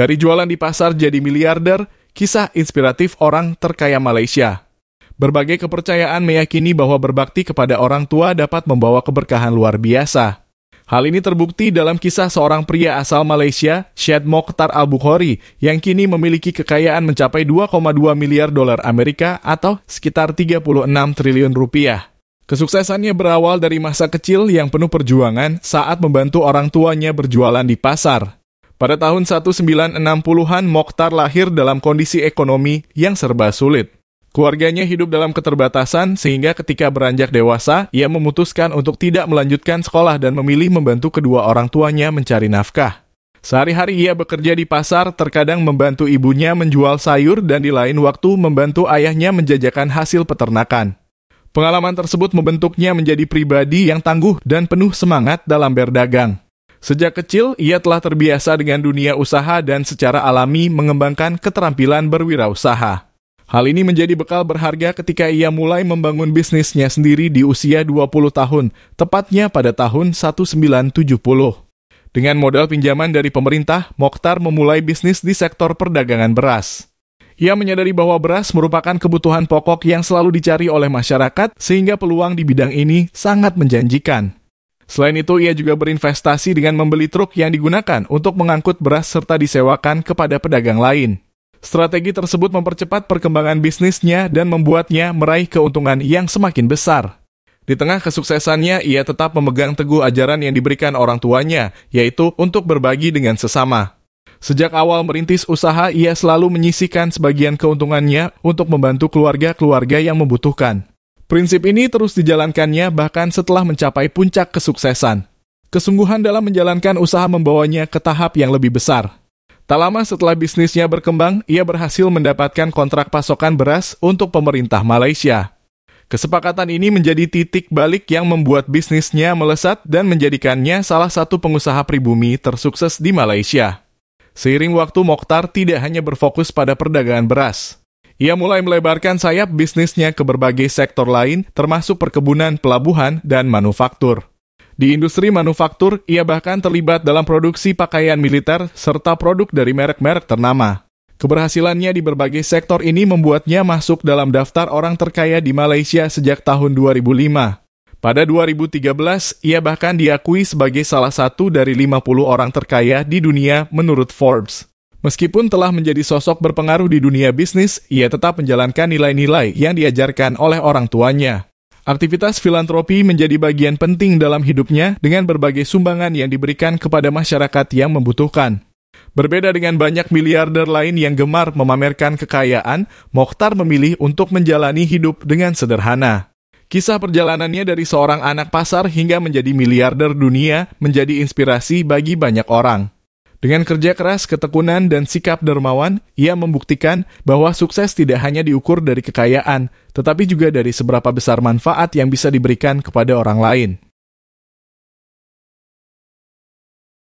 Dari jualan di pasar jadi miliarder, kisah inspiratif orang terkaya Malaysia. Berbagai kepercayaan meyakini bahwa berbakti kepada orang tua dapat membawa keberkahan luar biasa. Hal ini terbukti dalam kisah seorang pria asal Malaysia, Syed Mokhtar Al-Bukhari, yang kini memiliki kekayaan mencapai 2,2 miliar dolar Amerika atau sekitar 36 triliun rupiah. Kesuksesannya berawal dari masa kecil yang penuh perjuangan saat membantu orang tuanya berjualan di pasar. Pada tahun 1960-an, Mokhtar lahir dalam kondisi ekonomi yang serba sulit. Keluarganya hidup dalam keterbatasan sehingga ketika beranjak dewasa, ia memutuskan untuk tidak melanjutkan sekolah dan memilih membantu kedua orang tuanya mencari nafkah. Sehari-hari ia bekerja di pasar, terkadang membantu ibunya menjual sayur dan di lain waktu membantu ayahnya menjajakan hasil peternakan. Pengalaman tersebut membentuknya menjadi pribadi yang tangguh dan penuh semangat dalam berdagang. Sejak kecil, ia telah terbiasa dengan dunia usaha dan secara alami mengembangkan keterampilan berwirausaha. Hal ini menjadi bekal berharga ketika ia mulai membangun bisnisnya sendiri di usia 20 tahun, tepatnya pada tahun 1970. Dengan modal pinjaman dari pemerintah, Mokhtar memulai bisnis di sektor perdagangan beras. Ia menyadari bahwa beras merupakan kebutuhan pokok yang selalu dicari oleh masyarakat, sehingga peluang di bidang ini sangat menjanjikan. Selain itu, ia juga berinvestasi dengan membeli truk yang digunakan untuk mengangkut beras serta disewakan kepada pedagang lain. Strategi tersebut mempercepat perkembangan bisnisnya dan membuatnya meraih keuntungan yang semakin besar. Di tengah kesuksesannya, ia tetap memegang teguh ajaran yang diberikan orang tuanya, yaitu untuk berbagi dengan sesama. Sejak awal merintis usaha, ia selalu menyisihkan sebagian keuntungannya untuk membantu keluarga-keluarga yang membutuhkan. Prinsip ini terus dijalankannya bahkan setelah mencapai puncak kesuksesan. Kesungguhan dalam menjalankan usaha membawanya ke tahap yang lebih besar. Tak lama setelah bisnisnya berkembang, ia berhasil mendapatkan kontrak pasokan beras untuk pemerintah Malaysia. Kesepakatan ini menjadi titik balik yang membuat bisnisnya melesat dan menjadikannya salah satu pengusaha pribumi tersukses di Malaysia. Seiring waktu, Mokhtar tidak hanya berfokus pada perdagangan beras. Ia mulai melebarkan sayap bisnisnya ke berbagai sektor lain, termasuk perkebunan, pelabuhan, dan manufaktur. Di industri manufaktur, ia bahkan terlibat dalam produksi pakaian militer serta produk dari merek-merek ternama. Keberhasilannya di berbagai sektor ini membuatnya masuk dalam daftar orang terkaya di Malaysia sejak tahun 2005. Pada 2013, ia bahkan diakui sebagai salah satu dari 50 orang terkaya di dunia menurut Forbes. Meskipun telah menjadi sosok berpengaruh di dunia bisnis, ia tetap menjalankan nilai-nilai yang diajarkan oleh orang tuanya. Aktivitas filantropi menjadi bagian penting dalam hidupnya dengan berbagai sumbangan yang diberikan kepada masyarakat yang membutuhkan. Berbeda dengan banyak miliarder lain yang gemar memamerkan kekayaan, Mokhtar memilih untuk menjalani hidup dengan sederhana. Kisah perjalanannya dari seorang anak pasar hingga menjadi miliarder dunia menjadi inspirasi bagi banyak orang. Dengan kerja keras, ketekunan, dan sikap dermawan, ia membuktikan bahwa sukses tidak hanya diukur dari kekayaan, tetapi juga dari seberapa besar manfaat yang bisa diberikan kepada orang lain.